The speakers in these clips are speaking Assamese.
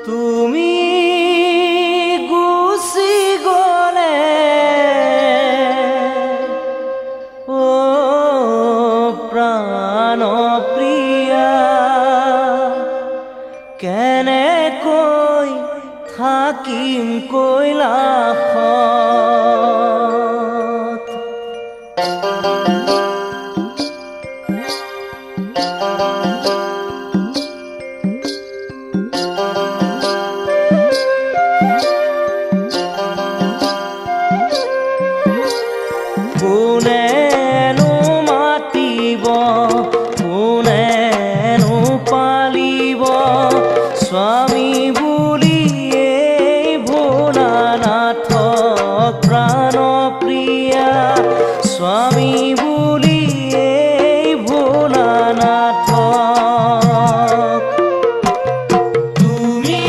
তুমি গুচি গলে ও প্ৰাণ প্ৰিয়া কেনেকৈ থাকিম কৈলাসত কোনেনো মাতিব কোনেনো পালিব স্বামী বুলি এই ভোলানাথক প্ৰাণ প্ৰিয়া স্বামী বুলি এই ভোলানাথক তুমি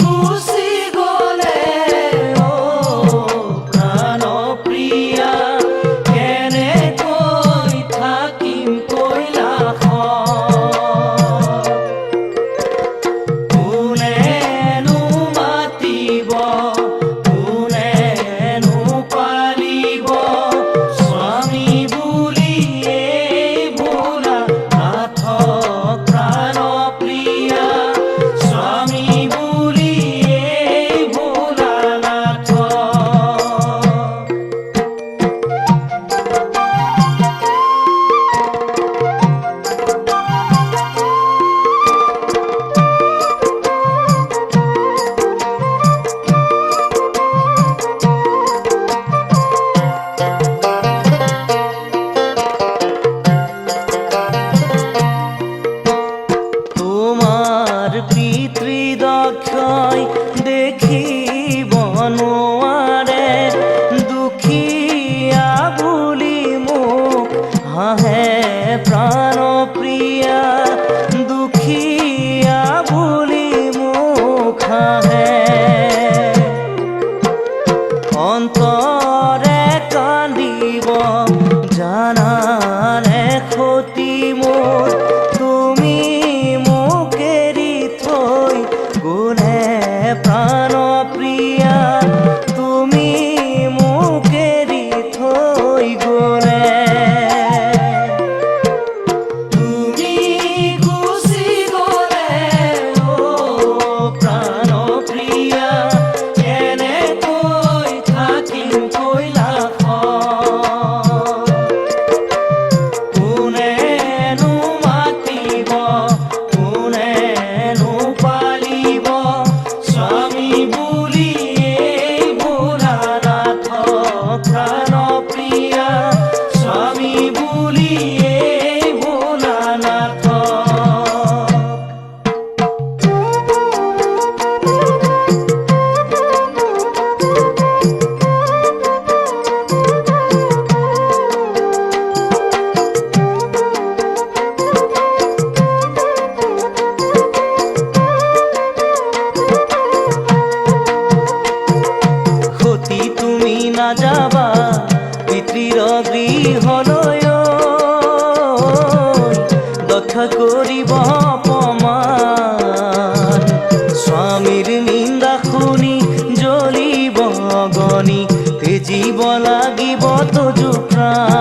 গুচি গলে ও প্ৰাণ প্ৰিয়া কেনেকৈ থাকিম কৈলাসত কোনেনো মাতিব কোনেনো পালিব স্বামী বুলি এই ভোলানাথক প্ৰাণ প্ৰিয়া স্বামী বুলি এই ভোলানাথক তোমাৰ পিতৃদক্ষই দেখিব নোৱাৰে দুখীয়া বুলি মোক হাঁহে প্ৰাণ প্ৰিয়া দুখীয়া বুলি মোক হাঁহে অন্তৰে কান্দিব জানানে ক্ষতি মোৰ তুমি মোক এৰি থৈ গ'লে প্ৰাণ প্ৰিয়া তুমি মোক এৰি থৈ গ'লে তুমি গুচি গ'লে ও প্ৰাণ প্ৰিয়া কেনেকৈ থাকিম কৈলাসত কোনেনো মাতিব কোনেনো পালিব স্বামী বুলি এই ভোলানাথক প্ৰাণ প্ৰিয়া স্বামী বুলি এই ভোলানাথক ক্ষতি তুমি নাযাবা পিতৃৰ গৃহলৈ দক্ষ কৰিব অপমান স্বামীৰ নিন্দা শুনি জ্বলিব অগনি তেজিব লাগিব তজু প্ৰাণ